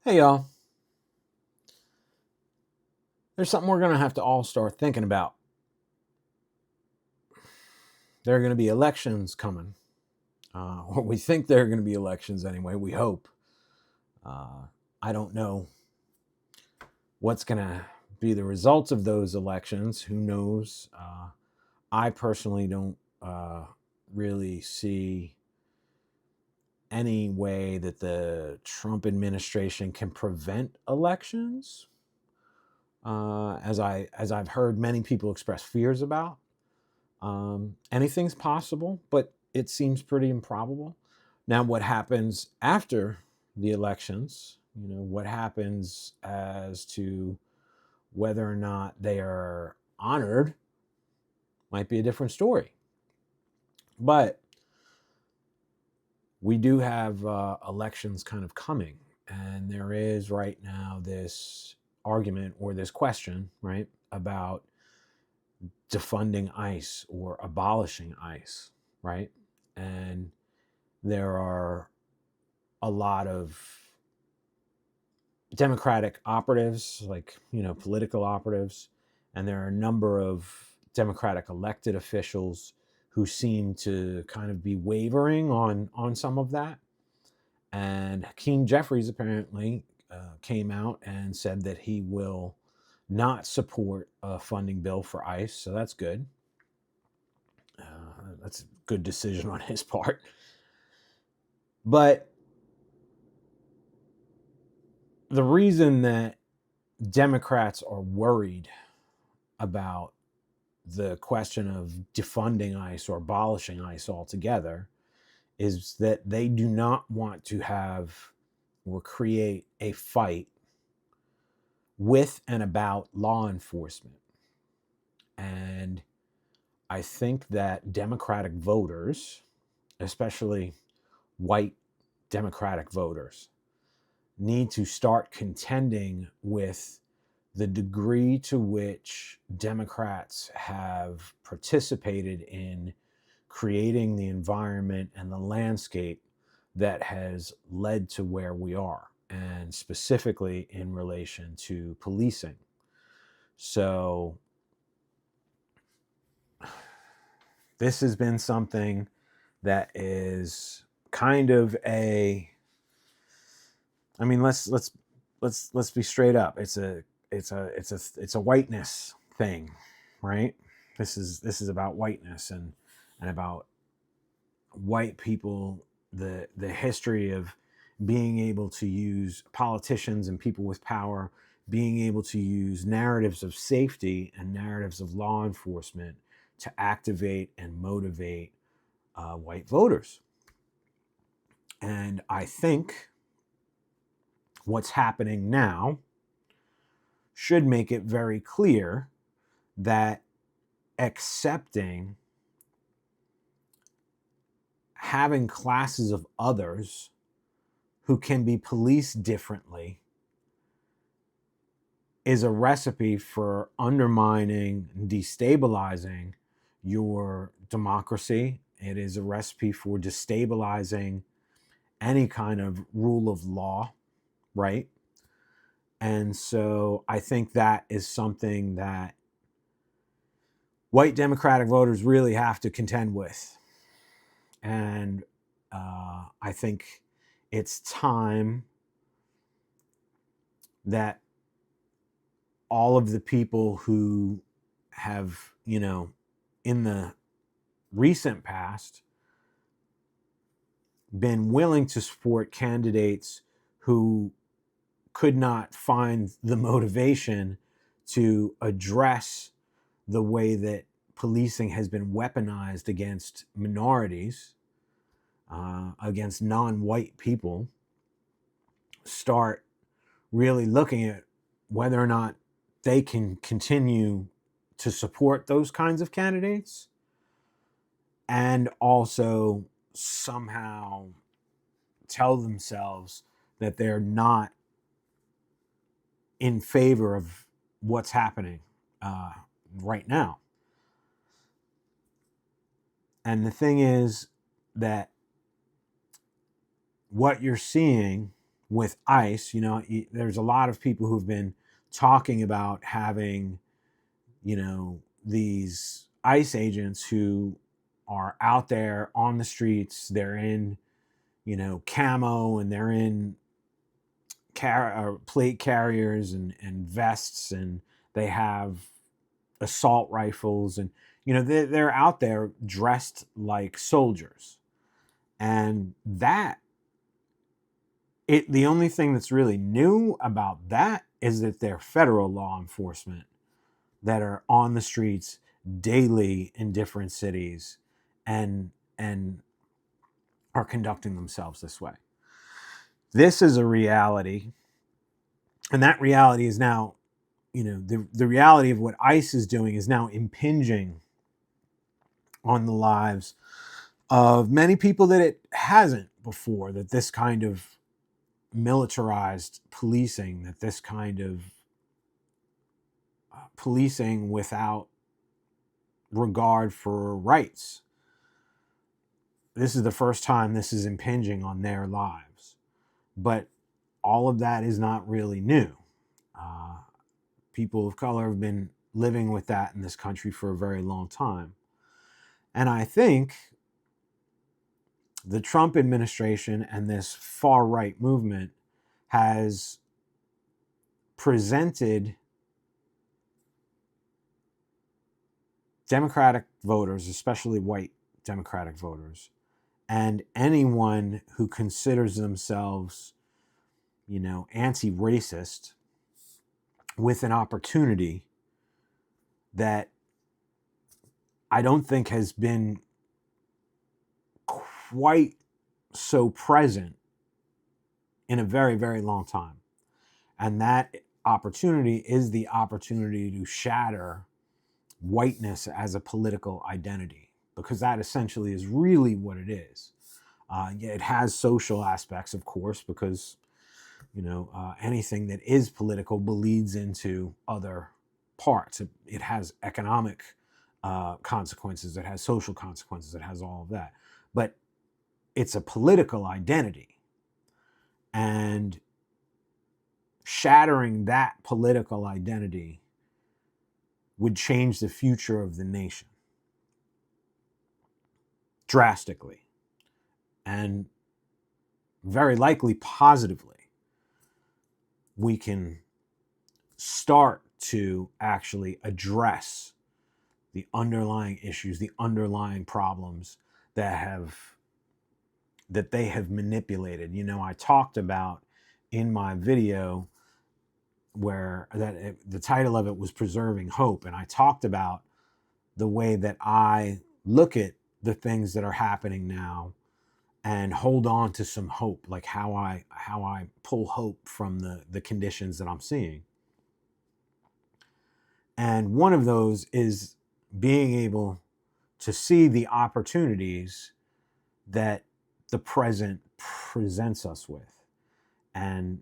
Hey, y'all. There's something we're going to have to all start thinking about. There are going to be elections coming. Or we think there are going to be elections anyway. We hope. I don't know what's going to be the results of those elections. Who knows? I personally don't really see any way that the Trump administration can prevent elections, as I've heard many people express fears about. Anything's possible, but it seems pretty improbable. Now, what happens after the elections, what happens as to whether or not they are honored might be a different story. But we do have elections kind of coming. And there is right now this argument or this question, right, about defunding ICE or abolishing ICE, right? And there are a lot of Democratic operatives, like, political operatives, and there are a number of Democratic elected officials who seem to kind of be wavering on some of that. And Hakeem Jeffries apparently came out and said that he will not support a funding bill for ICE, so that's good. That's a good decision on his part. But the reason that Democrats are worried about the question of defunding ICE or abolishing ICE altogether is that they do not want to have or create a fight with and about law enforcement. And I think that Democratic voters, especially white Democratic voters, need to start contending with the degree to which Democrats have participated in creating the environment and the landscape that has led to where we are, and specifically in relation to policing. So this has been something that is kind of let's be straight up. It's a whiteness thing, right? This is about whiteness and about white people, the history of being able to use politicians and people with power being able to use narratives of safety and narratives of law enforcement to activate and motivate white voters. And I think what's happening now should make it very clear that accepting having classes of others who can be policed differently is a recipe for undermining and destabilizing your democracy. It is a recipe for destabilizing any kind of rule of law, right? And so I think that is something that white Democratic voters really have to contend with. And I think it's time that all of the people who have, in the recent past been willing to support candidates who could not find the motivation to address the way that policing has been weaponized against minorities, against non-white people, start really looking at whether or not they can continue to support those kinds of candidates and also somehow tell themselves that they're not in favor of what's happening right now. And the thing is that what you're seeing with ICE. There's a lot of people who've been talking about having, these ICE agents who are out there on the streets. They're in, camo, and they're in plate carriers and vests, and they have assault rifles, and they're out there dressed like soldiers. And the only thing that's really new about that is that they're federal law enforcement that are on the streets daily in different cities and are conducting themselves this way. This is a reality, and that reality is now, the reality of what ICE is doing is now impinging on the lives of many people that it hasn't before. That this kind of militarized policing, that this kind of policing without regard for rights, this is the first time this is impinging on their lives. But all of that is not really new. People of color have been living with that in this country for a very long time. And I think the Trump administration and this far-right movement has presented Democratic voters, especially white Democratic voters, and anyone who considers themselves, anti-racist, with an opportunity that I don't think has been quite so present in a very, very long time. And that opportunity is the opportunity to shatter whiteness as a political identity, because that essentially is really what it is. It has social aspects, of course, because anything that is political bleeds into other parts. It has economic consequences, it has social consequences, it has all of that. But it's a political identity. And shattering that political identity would change the future of the nation drastically, and very likely positively. We can start to actually address the underlying issues, the underlying problems that they have manipulated. I talked about in my video where the title of it was Preserving Hope, and I talked about the way that I look at the things that are happening now and hold on to some hope, like how I pull hope from the conditions that I'm seeing. And one of those is being able to see the opportunities that the present presents us with. And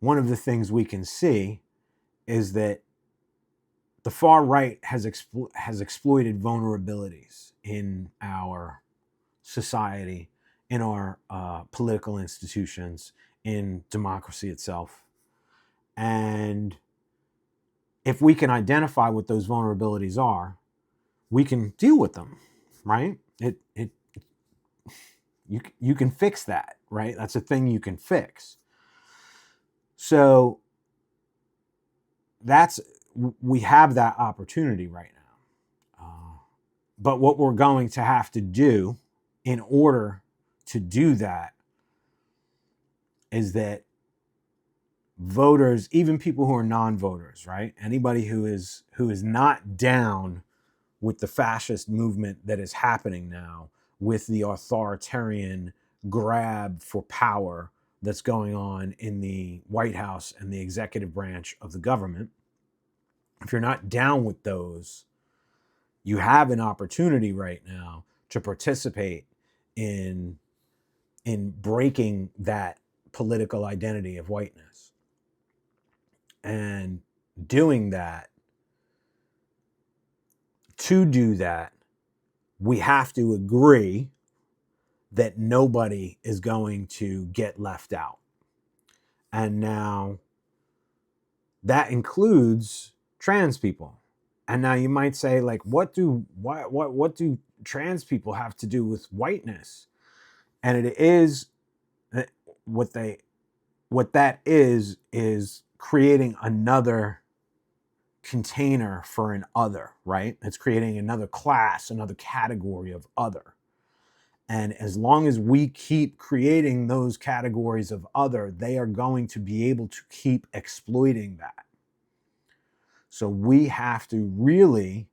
one of the things we can see is that the far right has exploited vulnerabilities in our society, in our political institutions, in democracy itself. And if we can identify what those vulnerabilities are, we can deal with them, right? You can fix that, right? That's a thing you can fix. So we have that opportunity right now. But what we're going to have to do in order to do that is that voters, even people who are non-voters, right? Anybody who is not down with the fascist movement that is happening now, with the authoritarian grab for power that's going on in the White House and the executive branch of the government, if you're not down with those, you have an opportunity right now to participate in breaking that political identity of whiteness. And doing that, to do that, we have to agree that nobody is going to get left out. And now that includes trans people. And now you might say, like, what do trans people have to do with whiteness? And it is what that is creating another container for an other, right? It's creating another class, another category of other. And as long as we keep creating those categories of other, they are going to be able to keep exploiting that. So we have to really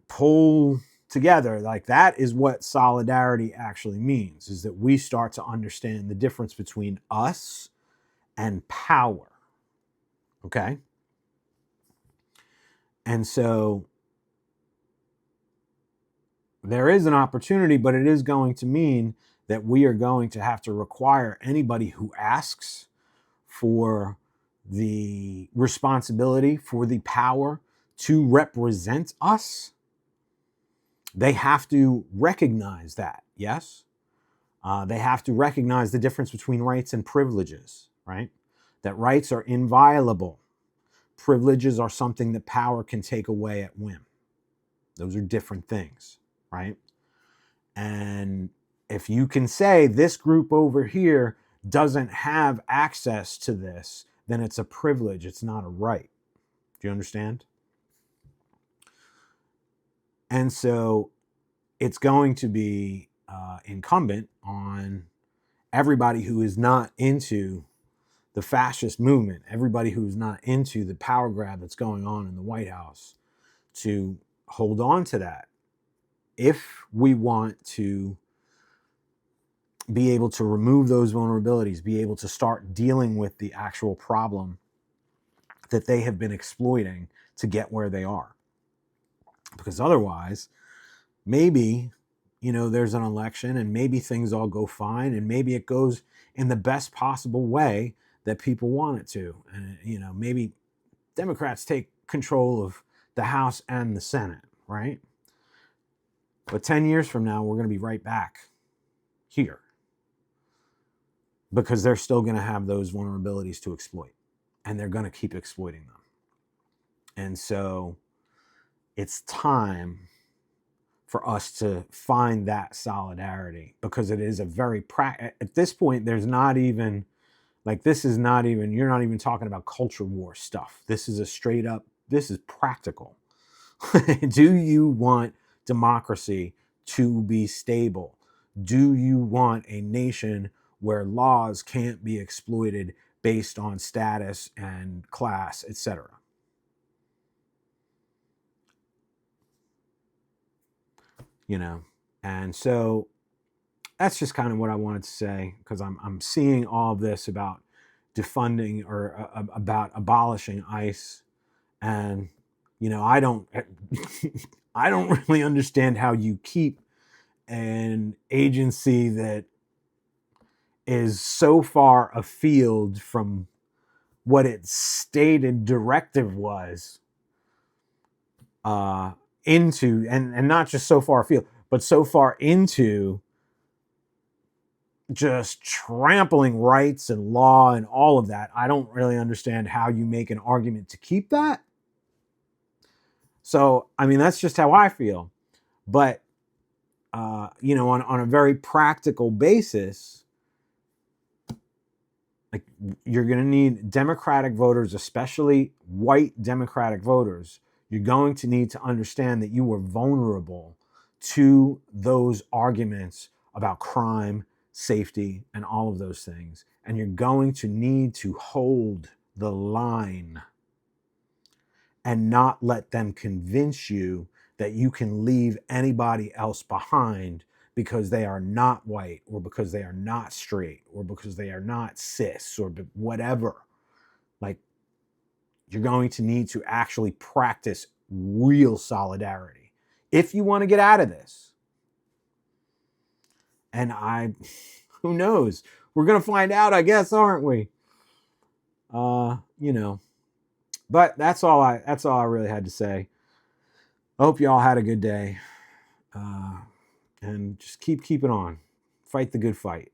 pull together. Like, that is what solidarity actually means, is that we start to understand the difference between us and power. Okay? And so there is an opportunity, but it is going to mean that we are going to have to require anybody who asks for the responsibility, for the power to represent us. They have to recognize that, yes? They have to recognize the difference between rights and privileges, right? That rights are inviolable. Privileges are something that power can take away at whim. Those are different things, right? And if you can say this group over here doesn't have access to this, then it's a privilege. It's not a right. Do you understand? And so it's going to be incumbent on everybody who is not into the fascist movement, everybody who's not into the power grab that's going on in the White House, to hold on to that. If we want to be able to remove those vulnerabilities, be able to start dealing with the actual problem that they have been exploiting to get where they are. Because otherwise, maybe, there's an election and maybe things all go fine and maybe it goes in the best possible way that people want it to. And, maybe Democrats take control of the House and the Senate, right? But 10 years from now, we're going to be right back here because they're still going to have those vulnerabilities to exploit and they're going to keep exploiting them. And so it's time for us to find that solidarity, because it is a very at this point, there's not even, like, this is not even, you're not even talking about culture war stuff. This is a straight up, this is practical. Do you want democracy to be stable? Do you want a nation where laws can't be exploited based on status and class, etc.? And so that's just kind of what I wanted to say, because I'm seeing all of this about defunding or about abolishing ICE, and I don't I don't really understand how you keep an agency that is so far afield from what its stated directive was into, and not just so far afield, but so far into just trampling rights and law and all of that. I don't really understand how you make an argument to keep that. So, I mean, that's just how I feel. But, on a very practical basis, like, you're going to need Democratic voters, especially white Democratic voters. You're going to need to understand that you were vulnerable to those arguments about crime, safety, and all of those things. And you're going to need to hold the line and not let them convince you that you can leave anybody else behind because they are not white, or because they are not straight, or because they are not cis, or whatever. Like, you're going to need to actually practice real solidarity if you want to get out of this. And who knows? We're going to find out, I guess, aren't we? But that's all I really had to say. I hope you all had a good day. and just keep keeping on. Fight the good fight.